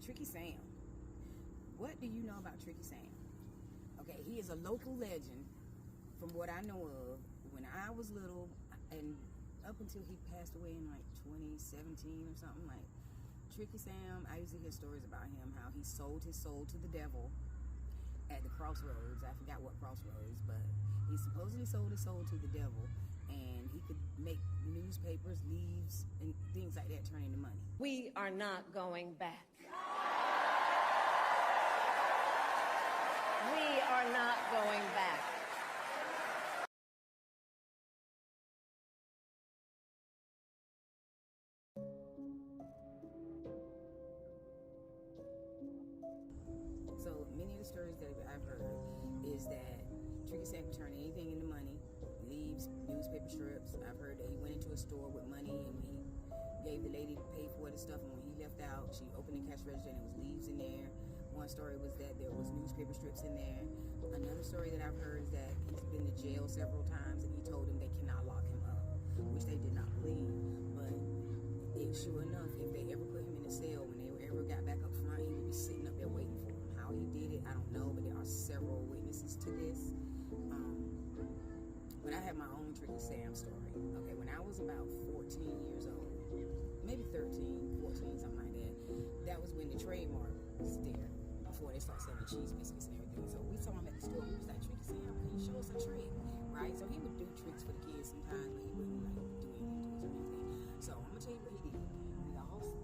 Tricky Sam. What do you know about Tricky Sam? Okay, he is a local legend from what I know of. When I was little, and up until he passed away in like 2017 or something, like Tricky Sam, I used to hear stories about him, how he sold his soul to the devil at the crossroads. I forgot what crossroads, but he supposedly sold his soul to the devil, and he could make newspapers, leaves, and things like that turn into money. We are not going back. We are not going back. So many of the stories that I've heard is that Tricky Sam could turn anything into money, leaves, newspaper strips. I've heard that he went into a store with money and he gave the lady to pay for the stuff, and when he left out, she opened the cash register and there was leaves in there. One story was that there was newspaper strips in there. Another story that I've heard is that he's been to jail several times and he told them they cannot lock him up, which they did not believe. But sure enough, if they ever put him in a cell, when they ever got back up front, he would be sitting up there waiting for him. How he did it, I don't know, but there are several witnesses to this. But I have my own Tricky Sam story. Okay, when I was about 14 years old, maybe 13, 14, something like that, that was when the trademark was there, before they started selling cheese biscuits and everything. So we saw him at the store. He was like, Tricky Sam, can you show us a trick? Right? So he would do tricks for the kids sometimes, but he wouldn't like do anything to us or anything. So I'm gonna tell you what he did.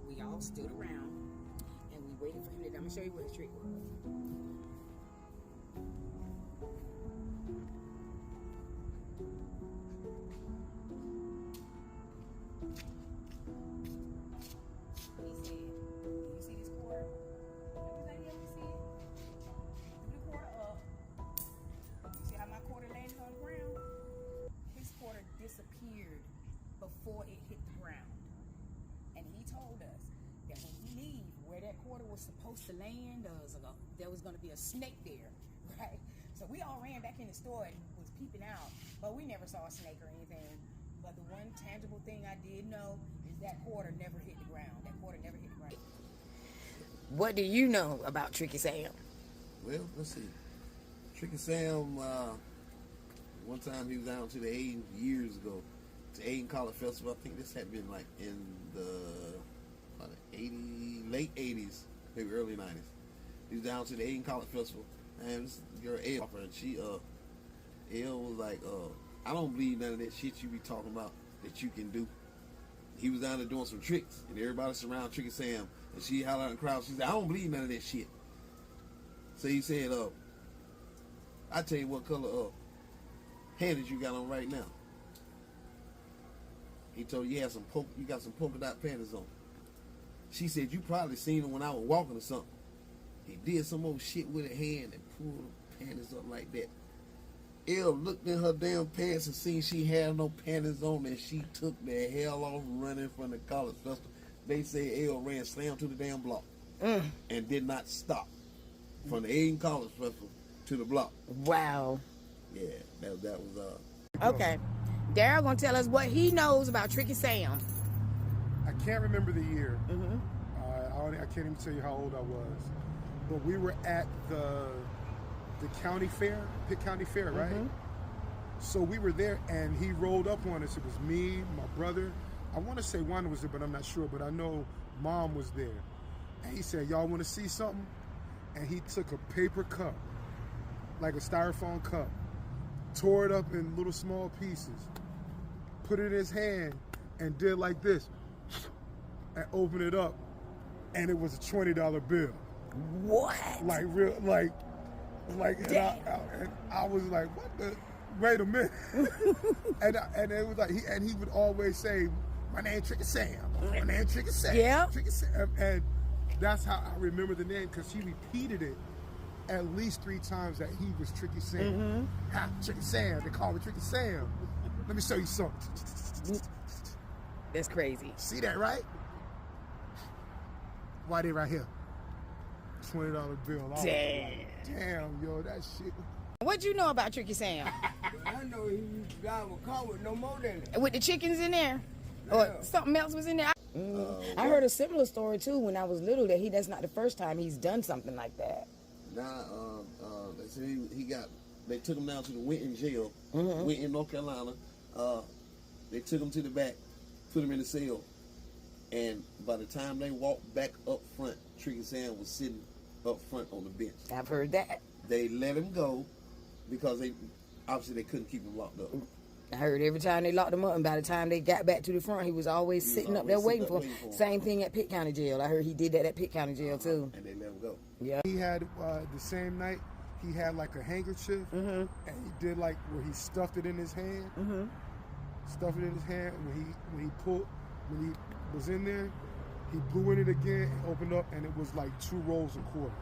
We all stood around and we waited for him to. I'm gonna show you what his trick was. He said, "Do you see this quarter? Everybody else see it? Threw the quarter up. You see how my quarter landed on the ground? His quarter disappeared before it hit the ground. And he told us that when we leave, where that quarter was supposed to land, there was going to be a snake there, right? So we all ran back in the store and was peeping out, but we never saw a snake or anything. But the one tangible thing I did know is that quarter never hit the ground. That quarter never hit the ground. What do you know about Tricky Sam? Well, let's see. Tricky Sam, one time he was down to the Aiden years ago, to Aiden College Festival. I think this had been like in the late 80s, maybe early 90s. He was down to the Aiden College Festival, and this girl Elle, and she Elle was like, I don't believe none of that shit you be talking about that you can do. He was down there doing some tricks, and everybody surrounded Tricky Sam, and she hollered out in the crowd. She said, I don't believe none of that shit. So he said, I tell you what color panties you got on right now. He told her, you got some polka dot panties on. She said, you probably seen them when I was walking or something. He did some old shit with her hand and pulled the panties up like that. Elle looked in her damn pants and seen she had no panties on, and she took the hell off running from the college festival. They say Elle ran slam to the damn block and did not stop from the Aiden College Festival to the block. Wow. Yeah, that was Okay. Daryl gonna tell us what he knows about Tricky Sam. I can't remember the year. I can't even tell you how old I was. But we were at the county fair, Pitt County Fair, right? So we were there, and he rolled up on us. It was me, my brother. I want to say Wanda was there, but I'm not sure. But I know Mom was there. And he said, y'all want to see something? And he took a paper cup, like a styrofoam cup, tore it up in little small pieces, put it in his hand, and did like this, and opened it up, and it was a $20 bill. What? Like real, like, and I was like, what the? Wait a minute. and it was like, he would always say, my name Tricky Sam. My name Tricky Sam. Yeah. Tricky Sam. And that's how I remember the name, because he repeated it at least 3 times that he was Tricky Sam. Tricky Sam. They call me Tricky Sam. Let me show you something. That's crazy. See that, right? Why they right here? $20 bill. Damn, yo, that shit. What you know about Tricky Sam? I know he used to drive a car with no more than it. With the chickens in there? Yeah. Or something else was in there? I heard a similar story too when I was little that that's not the first time he's done something like that. Now, they said they took him down to the Winton jail, Winton, North Carolina. They took him to the back, put him in the cell, and by the time they walked back up front, Tricky Sam was sitting up front on the bench. I've heard that. They let him go because obviously they couldn't keep him locked up. I heard every time they locked him up, and by the time they got back to the front, he was always sitting up there waiting for him. Same thing at Pitt County Jail. I heard he did that at Pitt County Jail too. And they let him go. Yeah. He had the same night. He had like a handkerchief, and he did like where he stuffed it in his hand. Stuffed it in his hand, and when he was in there, he blew in it again, and opened up, and it was like 2 rolls of quarters.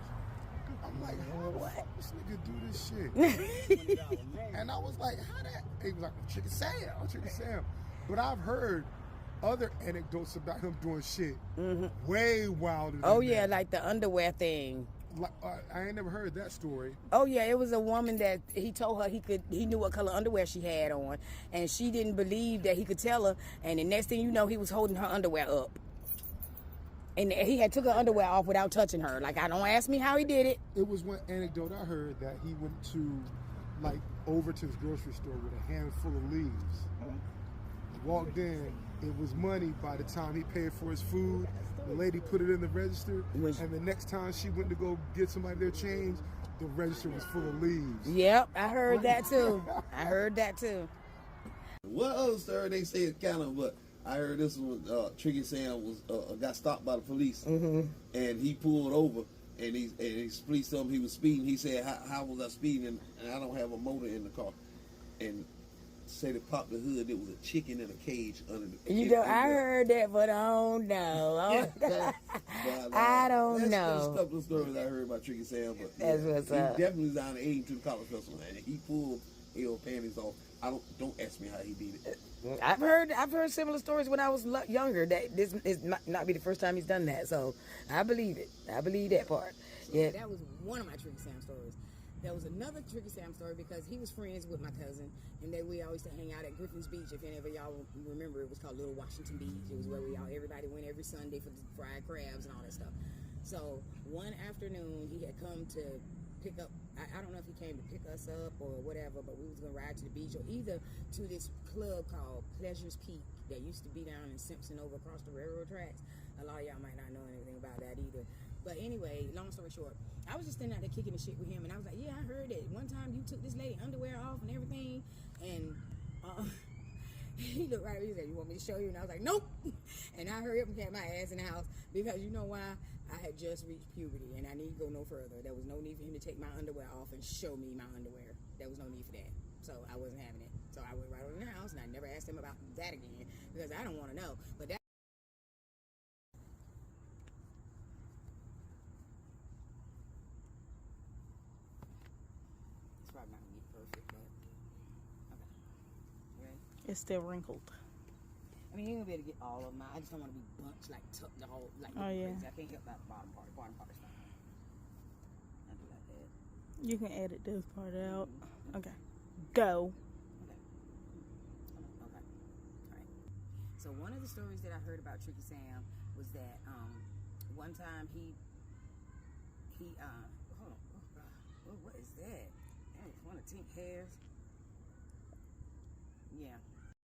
I'm like, what? This nigga do this shit. And I was like, how that? He was like, Chicken Sam. But I've heard other anecdotes about him doing shit way wilder than Oh yeah, that. like the underwear thing. Like, I ain't never heard that story. Oh yeah, it was a woman that he told her he knew what color underwear she had on, and she didn't believe that he could tell her. And the next thing you know, he was holding her underwear up, and he had took her underwear off without touching her. Like, I don't ask me how he did it. It was one anecdote I heard that he went over to his grocery store with a handful of leaves. Walked in, it was money by the time he paid for his food. The lady put it in the register, and the next time she went to go get somebody their change, the register was full of leaves. Yep, I heard that too. What other story they say is kind of, but I heard this one. Tricky Sam got stopped by the police, and he pulled over, and he police told him he was speeding. He said, "How was I speeding? And I don't have a motor in the car." And said it popped the hood. It was a chicken in a cage under the. You know, I heard that, but I don't know. I don't know. That's a couple of stories I heard about Tricky Sam, but that's what's up. He definitely was down to 82 to the college festival, and he pulled his panties off. Don't ask me how he did it. I've heard similar stories when I was younger. That this is not be the first time he's done that. So I believe it. I believe that part. Yeah. That was one of my Tricky Sam stories. There was another Tricky Sam story because he was friends with my cousin, and we always used to hang out at Griffin's Beach. If any of y'all remember, it was called Little Washington Beach. It was where everybody went every Sunday for the fried crabs and all that stuff. So one afternoon, he had come to pick up. I don't know if he came to pick us up or whatever, but we was gonna ride to the beach or either to this club called Pleasures Peak that used to be down in Simpson over across the railroad tracks. A lot of y'all might not know anything about that either. But anyway, long story short, I was just standing out there kicking the shit with him, and I was like, yeah, I heard it. One time you took this lady underwear off and everything, and he looked right at me and said, you want me to show you? And I was like, nope. And I hurried up and got my ass in the house because you know why? I had just reached puberty, and I need to go no further. There was no need for him to take my underwear off and show me my underwear. There was no need for that. So I wasn't having it. So I went right on in the house, and I never asked him about that again because I don't want to know. But that. It's probably not going to be perfect, but okay. You ready? It's still wrinkled. I mean, you're going to be able to get all of them out. I just don't want to be bunched, like tucked the whole, like, Oh, yeah. crazy. I can't help that bottom part. Bottom part is fine. I do like that. You can edit this part out. Okay. Go. Okay. All right. So one of the stories that I heard about Tricky Sam was that one time he hold on. Oh God. What is that? That was one of Tink hairs. Yeah.